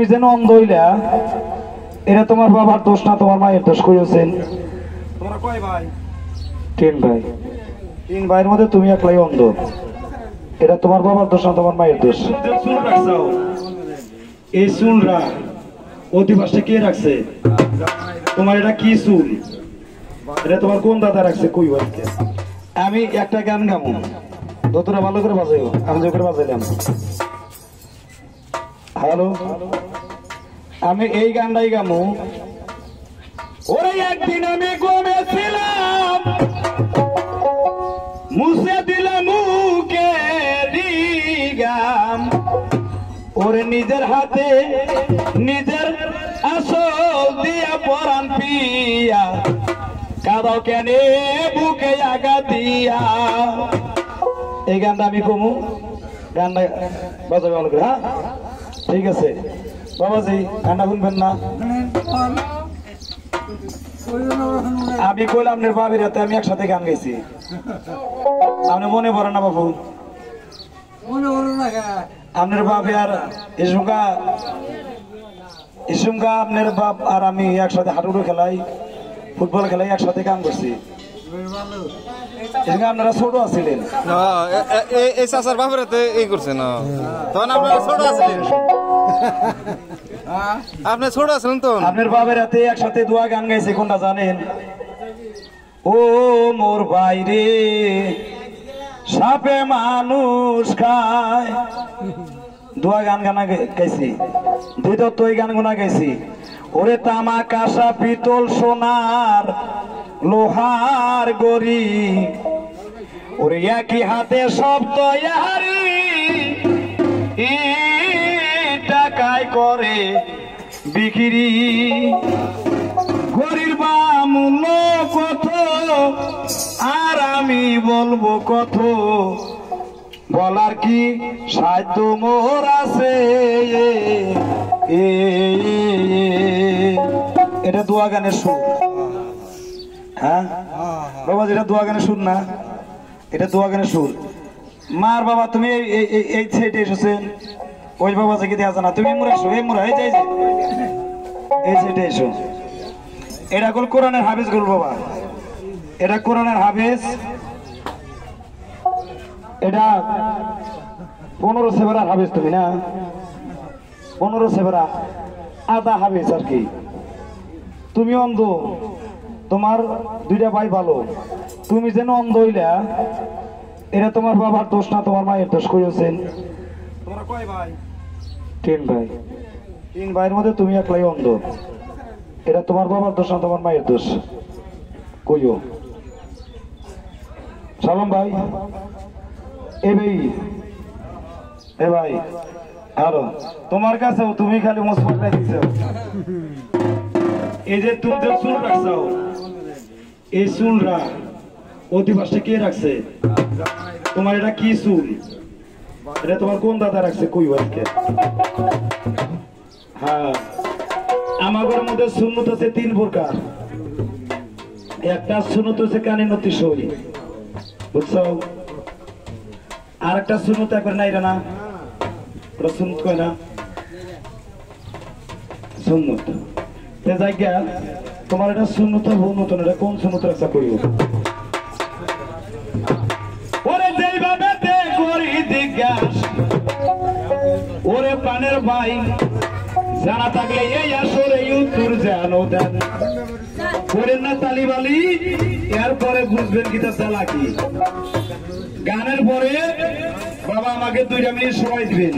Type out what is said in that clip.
তুমি যেন অন্ধ হইলা, এটা তোমার বাবার দোষ না তোমার মায়ের দোষ। কইছেন তোমরা কয় ভাই? 3 ভাই। 3 ভাইয়ের মধ্যে তুমি একলাই অন্ধ। এটা তোমার বাবার দোষ না তোমার মায়ের দোষ। চুল রাখছাও, এই চুলরা অধিবাসে কে রাখছে? তোমার এটা কি চুল? এটা তোমার কোন দাদা রাখছে? কই বাড়িতে? আমি একটা গান গাবো, যতটা ভালো করে বাজাইও। আমি যে করে বাজাইলাম, হ্যালো, আমি এই গানটাই গামু। ওরে একদিন আমি ঘুমেছিলাম, মুছে দিলাম মুখে দিগাম। ওরে নিজের হাতে নিজের আসল দিয়া পরান পিয়া, কাদাও কেনে বুকে আগা দিয়া। এই গানটা আমি কমু, গানটা বাজাবে ভালো করে। হ্যাঁ ঠিক আছে বাবাজি, গানটা শুনবেন না? আমি কইলাম আপনার বাবির হাতে আমি একসাথে গান গাইছি, আপনি মনে পড়ে না বাবু? আপনার বাপে আর ইসুমকা আপনার বাপ আর আমি একসাথে হাডুডু খেলাই, ফুটবল খেলাই, একসাথে গান করছি। আপনারা ছোট আছিলেন, এই চাচার বাপের হাতে এই করছে না, তখন আপনারা ছোট আছিলেন। আপনি ছোট আছিলেন তো। আপনার বাপের হাতে একসাথে দোয়া গান গাইছে, কোনটা জানেন? ও মোর বাইরে সাপে মানুষ খায়, দোয়া গান গানা গাইছি। দুই দত্ত এই গান গোনা গাইছি। ওরে তামা কাঁসা পিতল সোনার লোহার গড়ি, ওরে একই হাতে সব তৈরি, টাকায় করে বিক্রি। গরির বা মূল্য কত, আর আমি বলবো কত, বলার কি সাধ্য মোর আছে? এটা দোয়া গানের সুর। হ্যাঁ বাবা, যেটা দোয়া গানের সুর না, এটা দোয়া গানের সুর। মার বাবা তুমি এই সাইডে এসেছেন, ওই বাবা থেকে দেওয়া জানা। তুমি মুরা এসো, এই মুরা, এই যে এই সাইডে এসো। এটা গোল কোরআনের হাফেজ গোল বাবা, এটা কোরআনের হাফেজ। এটা 15 সেবরার হাফেজ তুমি না? 15 সেবরা আধা হাফেজ আর কি। তুমি অন্ধ, তোমার 2টা ভাই ভালো। তুমি যেন অন্ধ হইলা, এটা তোমার বাবার দোষ না তোমার মায়ের দোষ। কইছেন তোমরা কয় ভাই? 3 ভাই। 3 ভাইয়ের মধ্যে তুমি একলাই অন্ধ। এটা তোমার বাবার দোষ না তোমার মায়ের দোষ। কইও সালাম ভাই। এ ভাই আরো তোমার কাছেও তুমি খালি মুসফাটা দিছ। এই যে তুমি যে চুল রাখছাও, এই চুলরা অধিবাসে কে রাখছে? তোমার এটা কি চুল? এটা তোমার কোন দাদা রাখছে? কই বাড়িতে? হ্যাঁ, আমাদের মধ্যে সুন্নত আছে 3 প্রকার। একটা সুন্নত হচ্ছে কানে নতি সই, বুঝছো? আর একটা সুন্নত একবার নাই না, ওটা সুন্নত কয় না, সুন্নত। জায়গা তোমার এটা সুন্নত ভুল, এটা কোন সুন্নত রাখছা? করিব ওরে যেইভাবে করি জিজ্ঞাস, ওরে প্রাণের ভাই জানা থাকলে এই আসরে উত্তর জানো দেন। করেন না তালিবালি, এরপরে বুঝবেন কিটা চালাকি। গানের পরে বাবা আমাকে 2টা মিনিট সময় দিবেন।